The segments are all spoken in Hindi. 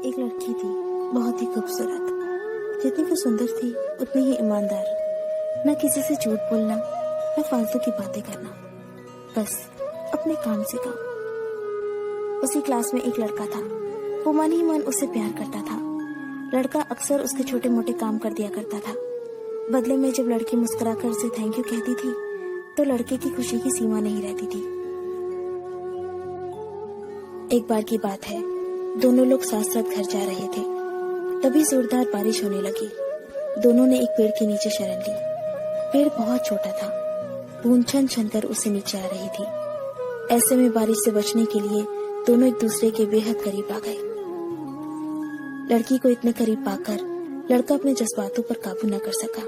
एक लड़की थी, बहुत ही खूबसूरत। जितनी वो सुंदर थी उतनी ही ईमानदार। न किसी से झूठ बोलना, न फालतू की बातें करना, बस अपने काम से काम। उसी क्लास में एक लड़का था। वो मन ही मन उससे प्यार करता था। लड़का अक्सर उसके छोटे मोटे काम कर दिया करता था। बदले में जब लड़की मुस्कुराकर उसे थैंक यू कहती थी तो लड़के की खुशी की सीमा नहीं रहती थी। एक बार की बात है, दोनों लोग साथ साथ घर जा रहे थे। तभी जोरदार बारिश होने लगी। दोनों ने एक पेड़ के नीचे शरण ली। पेड़ बहुत छोटा था। बूंद छन छन कर उससे नीचे आ रही थी। ऐसे में बारिश से बचने के लिए दोनों एक दूसरे के बेहद करीब आ गए। लड़की को इतने करीब पाकर लड़का अपने जज्बातों पर काबू न कर सका।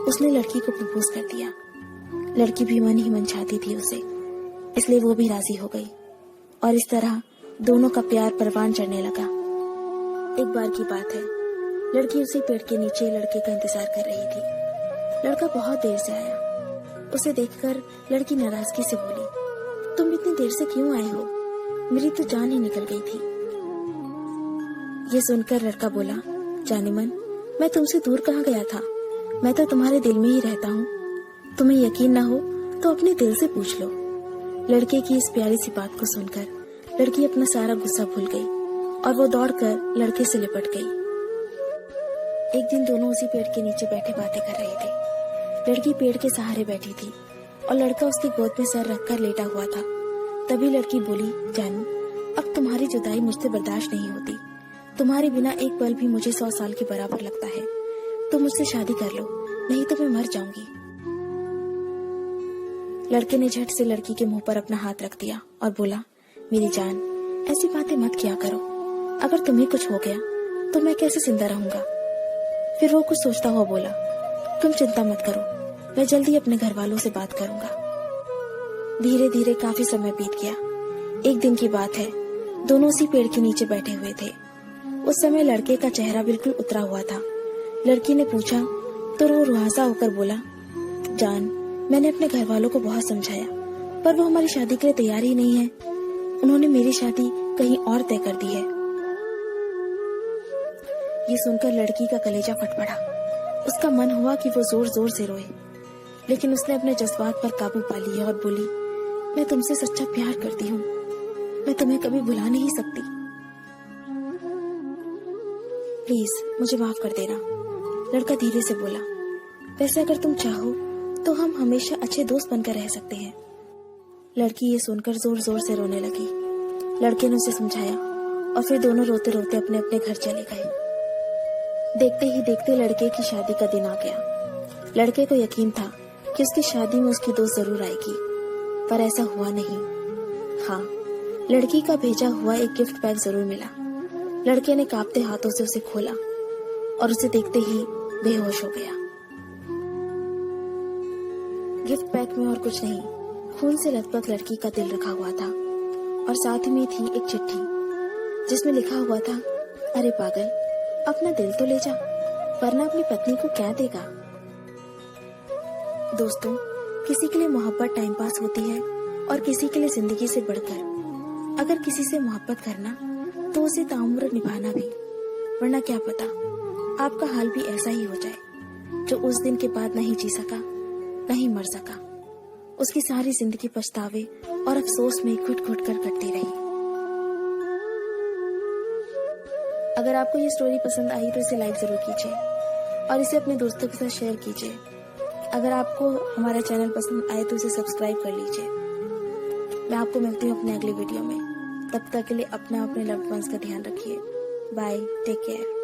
उसने लड़की को प्रपोज कर दिया। लड़की भी मन ही मन चाहती थी उसे, इसलिए वो भी राजी हो गई और इस तरह दोनों का प्यार परवान चढ़ने लगा। एक बार की बात है, लड़की उसी पेड़ के नीचे लड़के का इंतजार कर रही थी। लड़का बहुत देर से आया। उसे देखकर लड़की नाराजगी से बोली, तुम इतनी देर से क्यों आए हो? मेरी तो जान ही निकल गई थी। ये सुनकर लड़का बोला, जाने मन, मैं तुमसे दूर कहाँ गया था? मैं तो तुम्हारे दिल में ही रहता हूँ। तुम्हें यकीन ना हो तो अपने दिल से पूछ लो। लड़के की इस प्यारी सी बात को सुनकर लड़की अपना सारा गुस्सा भूल गई और वो दौड़कर लड़के से लिपट गई। एक दिन दोनों उसी पेड़ के नीचे बैठे बातें कर रहे थे। लड़की पेड़ के सहारे बैठी थी और लड़का उसकी गोद में सर रखकर लेटा हुआ था। तभी लड़की बोली, जानू, अब तुम्हारी जुदाई मुझसे बर्दाश्त नहीं होती। तुम्हारे बिना एक पल भी मुझे 100 साल के बराबर लगता है। तुम मुझसे शादी कर लो, नहीं तो मैं मर जाऊंगी। लड़के ने झट से लड़की के मुंह पर अपना हाथ रख दिया और बोला, मेरी जान, ऐसी बातें मत किया करो। अगर तुम्हें कुछ हो गया तो मैं कैसे जिंदा रहूंगा? फिर वो कुछ सोचता हुआ बोला, तुम चिंता मत करो, मैं जल्दी अपने घर वालों से बात करूंगा। धीरे धीरे काफी समय बीत गया। एक दिन की बात है, दोनों उसी पेड़ के नीचे बैठे हुए थे। उस समय लड़के का चेहरा बिल्कुल उतरा हुआ था। लड़की ने पूछा तो वो रुआसा होकर बोला, जान, मैंने अपने घर वालों को बहुत समझाया पर वो हमारी शादी के लिए तैयार ही नहीं है। उन्होंने मेरी शादी कहीं और तय कर दी है। ये सुनकर लड़की का कलेजा फट पड़ा। उसका मन हुआ कि वो जोर जोर से रोए, लेकिन उसने अपने जज्बात पर काबू पा लिया और बोली, मैं तुमसे सच्चा प्यार करती हूँ। मैं तुम्हें कभी भुला नहीं सकती। प्लीज मुझे माफ कर देना। लड़का धीरे से बोला, वैसे अगर तुम चाहो तो हम हमेशा अच्छे दोस्त बनकर रह सकते हैं। लड़की ये सुनकर जोर जोर से रोने लगी। लड़के ने उसे समझाया और फिर दोनों रोते रोते अपने अपने घर चले गए। देखते ही देखते लड़के की शादी का दिन आ गया। लड़के को यकीन था कि उसकी शादी में उसकी दोस्त जरूर आएगी, पर ऐसा हुआ नहीं। हाँ, लड़की का भेजा हुआ एक गिफ्ट पैक जरूर मिला। लड़के ने कांपते हाथों से उसे खोला और उसे देखते ही बेहोश हो गया। गिफ्ट पैक में और कुछ नहीं, खून से लथपथ लड़की का दिल रखा हुआ था और साथ में थी एक चिट्ठी जिसमें लिखा हुआ था, अरे पागल, अपना दिल तो ले जा, वरना अपनी पत्नी को क्या देगा। दोस्तों, किसी के लिए मोहब्बत टाइम पास होती है और किसी के लिए जिंदगी से बढ़कर। अगर किसी से मोहब्बत करना तो उसे ताउम्र निभाना भी, वरना क्या पता आपका हाल भी ऐसा ही हो जाए जो उस दिन के बाद नहीं जी सका, नहीं मर सका। उसकी सारी जिंदगी पछतावे और अफसोस में घुट घुट कर कटती रही। अगर आपको ये स्टोरी पसंद आई तो इसे लाइक जरूर कीजिए और इसे अपने दोस्तों के साथ शेयर कीजिए। अगर आपको हमारा चैनल पसंद आए तो इसे सब्सक्राइब कर लीजिए। मैं आपको मिलती हूँ अपने अगले वीडियो में। तब तक के लिए अपने लव्ड वंस का ध्यान रखिए। Bye, take care.